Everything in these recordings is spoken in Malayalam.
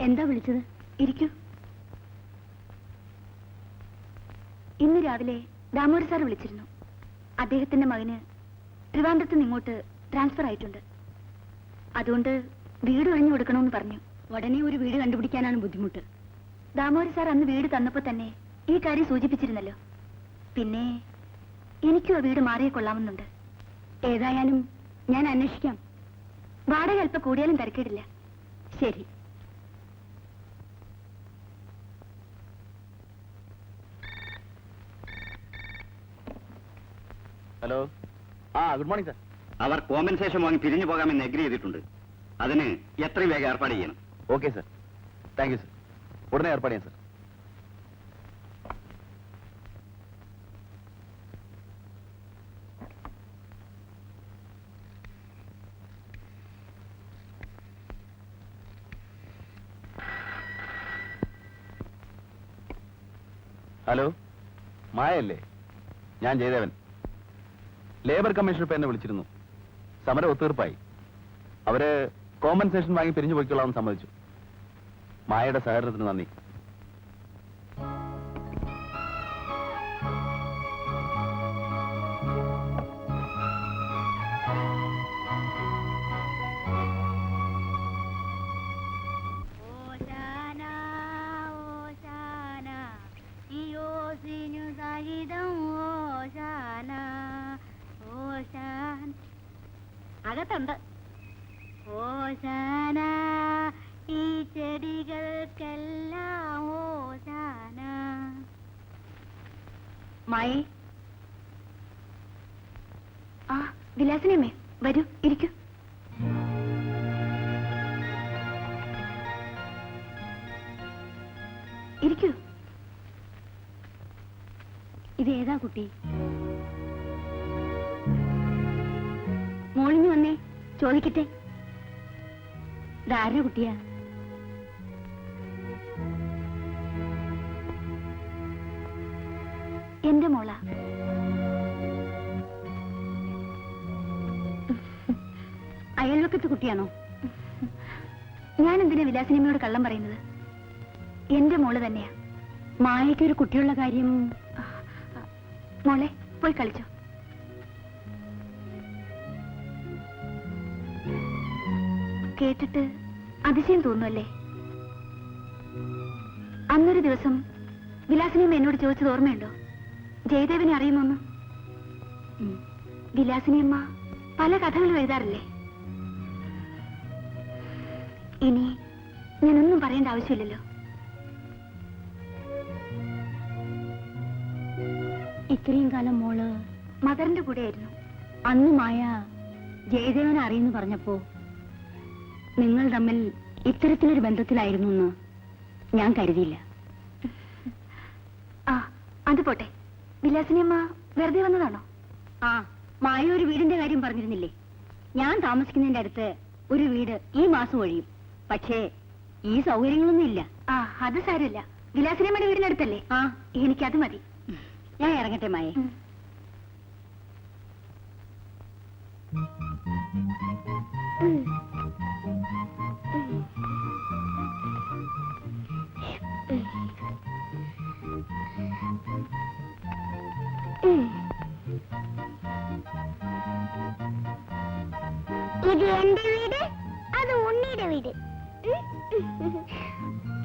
എന്താ വിളിച്ചത്? ഇരിക്കൂ. ഇന്ന് രാവിലെ ദാമോദർ സാർ വിളിച്ചിരുന്നു. അദ്ദേഹത്തിന്റെ മകന് ട്രിവാൻഡ്രത്ത് നിന്ന് ഇങ്ങോട്ട് ട്രാൻസ്ഫർ ആയിട്ടുണ്ട്. അതുകൊണ്ട് വീട് ഒഴിഞ്ഞു കൊടുക്കണമെന്ന് പറഞ്ഞു. ഉടനെ ഒരു വീട് കണ്ടുപിടിക്കാനാണ് ബുദ്ധിമുട്ട്. ദാമോദർ സാർ അന്ന് വീട് തന്നപ്പോ തന്നെ ഈ കാര്യം സൂചിപ്പിച്ചിരുന്നല്ലോ. പിന്നെ എനിക്കും ആ വീട് മാറിയേ കൊള്ളാമെന്നുണ്ട്. ഏതായാലും ഞാൻ അന്വേഷിക്കാം. വാടക അല്പം കൂടിയാലും തിരക്കേടില്ല. ശരി. ഹലോ. Good morning sir. അവർ കോമ്പൻസേഷൻ വാങ്ങി പിരിഞ്ഞു പോകാമെന്ന് അഗ്രി ചെയ്തിട്ടുണ്ട്. അതിന് എത്രയും വേഗം ഏർപ്പാട് ചെയ്യണം. Okay sir. Thank you sir. ഉടനെ ഏർപ്പാട് ചെയ്യാം സാർ. ഹലോ, മായല്ലേ? ഞാൻ ജയദേവൻ. ലേബർ കമ്മീഷണർ ഇപ്പൊ എന്നെ വിളിച്ചിരുന്നു. സമരം ഒത്തീർപ്പായി. അവര് കോമ്പൻസേഷൻ വാങ്ങി പിരിഞ്ഞു പോയിക്കൊള്ളാമെന്ന് സമ്മതിച്ചു. മായയുടെ സഹകരണത്തിന് നന്ദി. അകത്തുണ്ട്. ഓശാന ഈ ചെടികൾക്കെല്ലാം ഓശാന. മായി. വിലാസിനിയമ്മേ, വരൂ, ഇരിക്കൂ. ഇരിക്കൂ. ഇതേതാ കുട്ടി? മോളിഞ്ഞു വന്നേ, ചോദിക്കട്ടെ. ഇതാരുടെ കുട്ടിയാ? എന്റെ മോളാ. അയൽവക്കത്തെ കുട്ടിയാണോ? ഞാൻ എന്തിനാ വിലാസിനിയമ്മയോട് കള്ളം പറയുന്നത്? എന്റെ മോള് തന്നെയാ. മായയ്ക്ക് ഒരു കുട്ടിയുള്ള കാര്യം. മോളെ, പോയി കളിച്ചോ. കേട്ടിട്ട് അതിശയം തോന്നുമല്ലേ? അന്നൊരു ദിവസം വിലാസിനിയമ്മ എന്നോട് ചോദിച്ചത് ഓർമ്മയുണ്ടോ? ജയദേവനെ അറിയുമോന്ന്? വിലാസിനിയമ്മ പല കഥകളും എഴുതാറില്ലേ? ഇനി ഞാനൊന്നും പറയേണ്ട ആവശ്യമില്ലല്ലോ. ഇത്രയും കാലം മോള് മദറിന്റെ കൂടെയായിരുന്നു. അന്ന് മായ ജയദേവനെ അറിയുന്നു പറഞ്ഞപ്പോ നിങ്ങൾ തമ്മിൽ ഇത്തരത്തിലൊരു ബന്ധത്തിലായിരുന്നു എന്ന് ഞാൻ കരുതിയില്ല. അത് പോട്ടെ, വിലാസിനിയമ്മ വെറുതെ വന്നതാണോ? മായ ഒരു വീടിന്റെ കാര്യം പറഞ്ഞിരുന്നില്ലേ? ഞാൻ താമസിക്കുന്നതിന്റെ അടുത്ത് ഒരു വീട് ഈ മാസം ഒഴിയും. പക്ഷേ ഈ സൗകര്യങ്ങളൊന്നും ഇല്ല. അത് സാരമില്ല. വിലാസിനിയമ്മയുടെ വീടിനടുത്തല്ലേ? എനിക്കത് മതി. ഞാൻ ഇറങ്ങട്ടെ മായേ. ഇത് എന്റെ വീട്, അത് ഉണ്ണിയുടെ വീട്.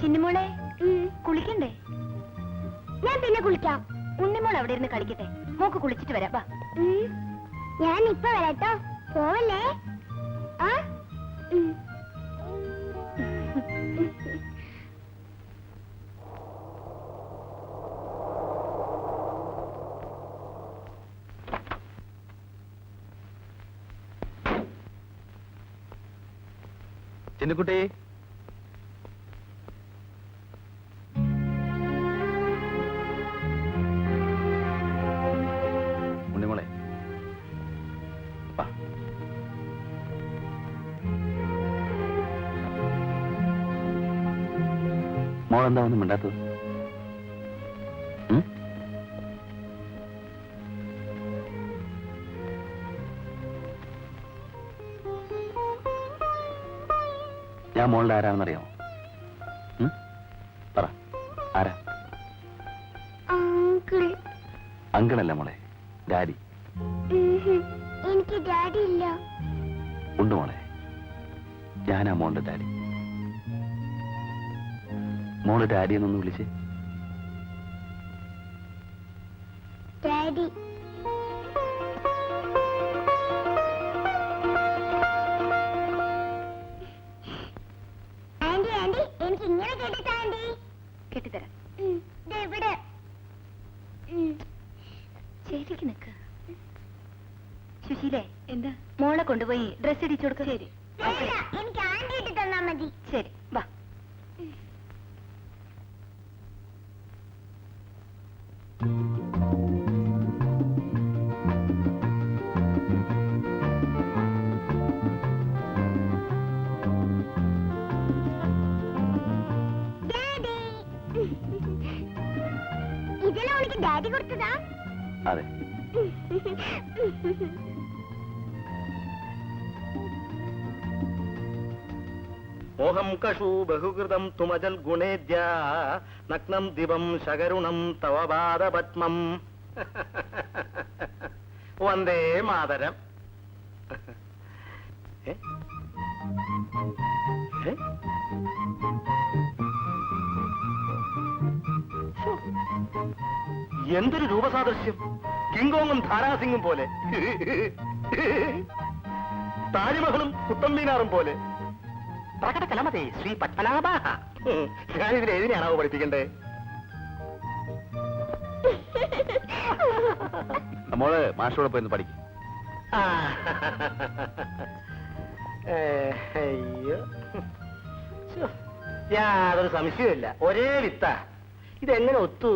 ചിന്നിമോളെ, കുളിക്കണ്ടേ? ഞാൻ പിന്നെ കുളിക്കാം. ഉണ്ണിമോൾ അവിടെ ഇരുന്ന് കളിക്കട്ടെ. മോക്ക് കുളിച്ചിട്ട് വരാം. വാ. ഞാൻ ഇപ്പൊ വരാട്ടോ. പോവല്ലേ? ചിന്നുകുട്ടി, ഉണ്ണിമോളെ, മോളെന്താ ഒന്നും മിണ്ടാത്തത്? ഞാൻ മോളുടെ ആരാണെന്നറിയാമോ? അങ്കിളല്ല മോളെ, ഡാഡി. എനിക്ക് ഡാഡി ഇല്ല. ഉണ്ട് മോളെ, ഞാനാ മോളുടെ ഡാഡി. മോള് ഡാഡി എന്നൊന്ന് വിളിച്ചേ. ഡാഡി. ആന്റി ആന്റി എനിക്ക് ഇങ്ങനെ കേട്ടിട്ടാ ആന്റി. കെട്ടിത്തരാം. ദേ ഇവിടെ. ശരിക്ക് നിക്ക്. സുശീലേ, എന്താ? മോളെ കൊണ്ടുപോയി ഡ്രസ് ഇടിച്ചു കൊടുക്ക. ശരി. വേണ്ട, എനിക്ക് ആന്റി ഇട്ട് തന്നാ മതി. ശരി, വാ. ഡാഡി. ഇതെല്ലാം ഉനക്ക് ഡാഡി കൊടുത്തതാ? അതെ. മോഹം കഷു ബഹുകൃതം തുമജൽ ഗുണേദ്യ നഗ്നം ദിവം ശകരുണം തവ പാദപത്മം. വന്ദേ മാതരം. ഏ? ഏ? ശ്ശോ. എന്തൊരു രൂപസാദൃശ്യം! കിങ്കോങ്ങും ധാരാസിംഗും പോലെ, താജ്മഹലും കുത്തമ്പീനാറും പോലെ. പ്രകടകലമതേ ശ്രീ പത്മനാഭ. ഞാനിതിൽ ഏതിനാണാവോ പഠിപ്പിക്കണ്ടേ? മോള് മാഷോടെ പോയി പഠിക്കും. ആ. അയ്യോ, ശ്ശോ. യാതൊരു സംശയമില്ല, ഒരേ വിത്ത. ഇതെങ്ങനെ ഒത്തു?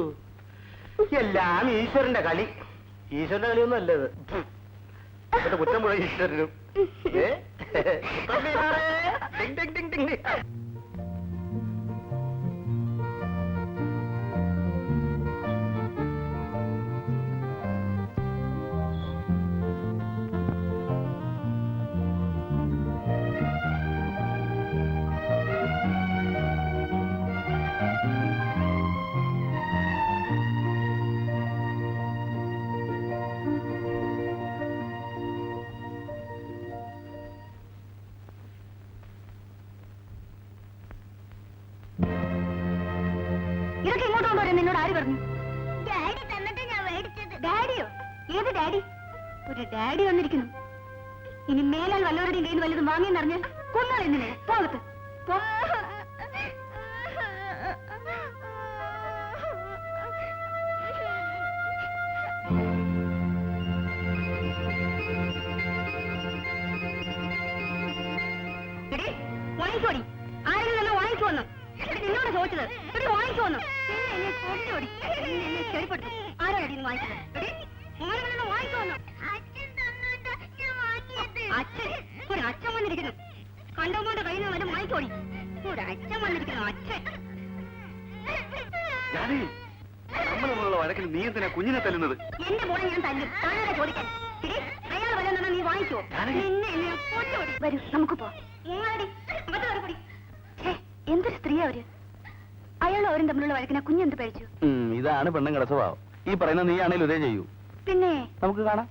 എല്ലാം ഈശ്വരന്റെ കളി. ഈശ്വരന്റെ കളിയൊന്നും അല്ലത്. എന്നിട്ട് കുറ്റം പോയ ഈശ്വരനും. ഏ? ടിങ് ടിങ് ടിങ് ടിങ് ടിങ്. ഇതൊക്കെ ഇങ്ങോട്ട് കൊണ്ടുവരാൻ നിന്നോട് ആര് പറഞ്ഞു? ഡാഡി തന്നിട്ട് ഞാൻ മേടിച്ചത്. ഡാഡിയോ? ഏത് ഡാഡി? ഒരു ഡാഡി വന്നിരിക്കുന്നു. ഇനി മേലാൽ വല്ലവരുടെയും കയ്യിൽ വല്ലതും വാങ്ങിയെന്നറിഞ്ഞാൽ കൊന്നാൽ എന്തിനെ? പോകത്ത് പോ. എടീ, വാങ്ങിക്കോടി. ആരെങ്കിലും തന്നെ വാങ്ങിച്ചു വന്നു. നിന്നോട് ചോദിച്ചത്. എടി, വാങ്ങിച്ചു വന്നു. എന്നെ കൊണ്ടോടി. എന്നെ ചെടിപ്പെടുത്തു. ആരാടി ഇത് വാങ്ങിച്ചത്? എടി, ആരെങ്കിലും വാങ്ങിച്ചു വന്നു. അച്ഛൻ തന്നിട്ടാ ഞാൻ വാങ്ങിയത്. അച്ഛൻ, ഒരു അച്ഛൻ വന്നിരിക്കുന്നു. കണ്ടോമോന്റെ കയ്യിൽ നിന്ന് വല്ല വാങ്ങിക്കോടി. ഒരു അച്ഛൻ വന്നിരിക്കുന്നു, അച്ഛൻ. നമ്മളുള്ള വഴക്കിൽ നീ എന്തിനാ കുഞ്ഞിനെ തല്ലുന്നത്? എന്റെ മോളെ ഞാൻ തല്ലും. താനാരാ ചോദിക്കാൻ? എടി, അയാൾ വല്ലെന്നാ നീ വാങ്ങിക്കുവോ? നിന്നെ എന്നെ കൊണ്ടോടി. വരൂ, നമുക്ക് പോ. എന്തൊരു സ്ത്രീയാ അവര്. അയാളും അവരും തമ്മിലുള്ള വഴക്കിനെ കുഞ്ഞെന്ത് കഴിച്ചു? ഇതാണ് പെണ്ണുങ്ങളുടെ സ്വഭാവം. ഈ പറയുന്ന നീ ആണേലും ഇതേ ചെയ്യൂ. പിന്നെ നമുക്ക് കാണാം.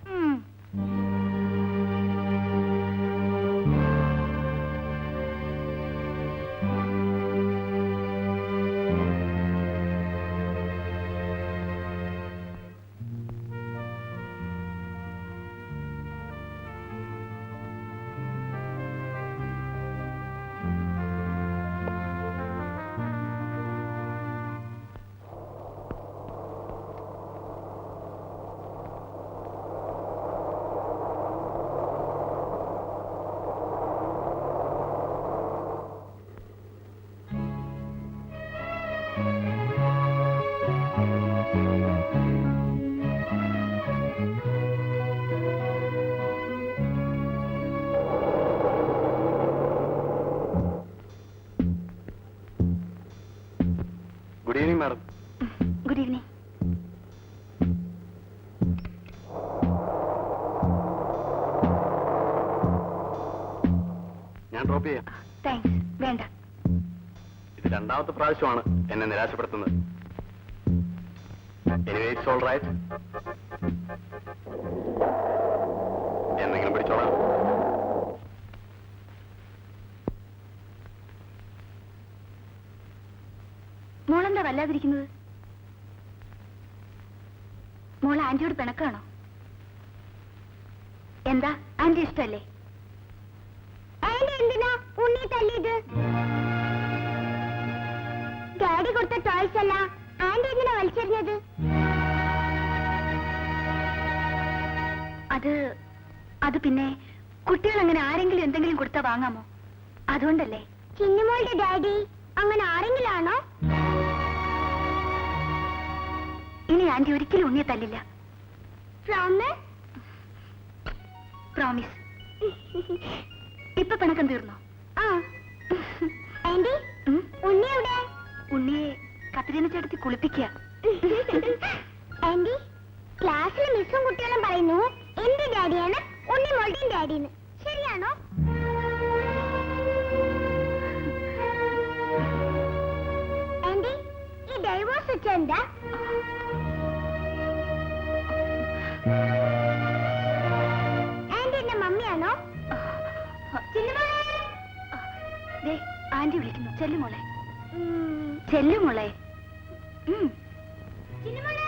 Good evening madam. Good evening. ഞാൻ ഡ്രോപ്പ് ചെയ്യാം. താങ്ക്സ്. വേണ്ട. ഇത് രണ്ടാമത്തെ പ്രാവശ്യമാണ് എന്നെ നിരാശപ്പെടുത്തുന്നത്. Anyway, it's all right. എന്തെങ്കിലും പിടിച്ചോളാം. മോളെന്താ വല്ലാതിരിക്കുന്നത്? മോൾ ആന്റിയോട് പിണക്കാണോ? എന്താ ആന്റി ഇഷ്ടല്ലേ? ആന്റി എന്തിനാ ഉണ്ണി തല്ലിയത്? ഡാഡി കൊടുത്ത ടോയ്സ് അല്ല ആന്റി എന്തിനാ വലിച്ചെറിഞ്ഞത്? അത് പിന്നെ കുട്ടികൾ അങ്ങനെ ആരെങ്കിലും എന്തെങ്കിലും കൊടുത്താ വാങ്ങാമോ? അതുകൊണ്ടല്ലേ. ചിന്നുമോളുടെ ഡാഡി അങ്ങനെ ആരെങ്കിലും ആണോ? ഇനി ആന്റി ഒരിക്കലും ഉണ്ണിയെ തല്ലില്ല. പ്രോമിസ്. ഇപ്പൊ പിണക്കം തീർന്നോ? ആ. ആന്റി ഉണ്ണി എവിടെ? ഉണ്ണിയെ കത്രീന ചേട്ടത്തി കുളിപ്പിക്കുക. ആന്റി ക്ലാസ്സിലെ മിസ്സും കുട്ടികളും പറയുന്നു എന്റെ ഡാഡിയാണ് ഉണ്ണി മോളുടെയും ഡാഡിന്ന്. ശരിയാണോ? ആന്റി ഈ ഡൈവോഴ്സ് വെച്ച എന്താ? ആന്റി എന്റെ മമ്മിയാണോ? ദേ, ആന്റി വിളിക്കുന്നു. ചെല്ലുമോളെ, ചെല്ലുമോളെ. ചിന്നുമോളെ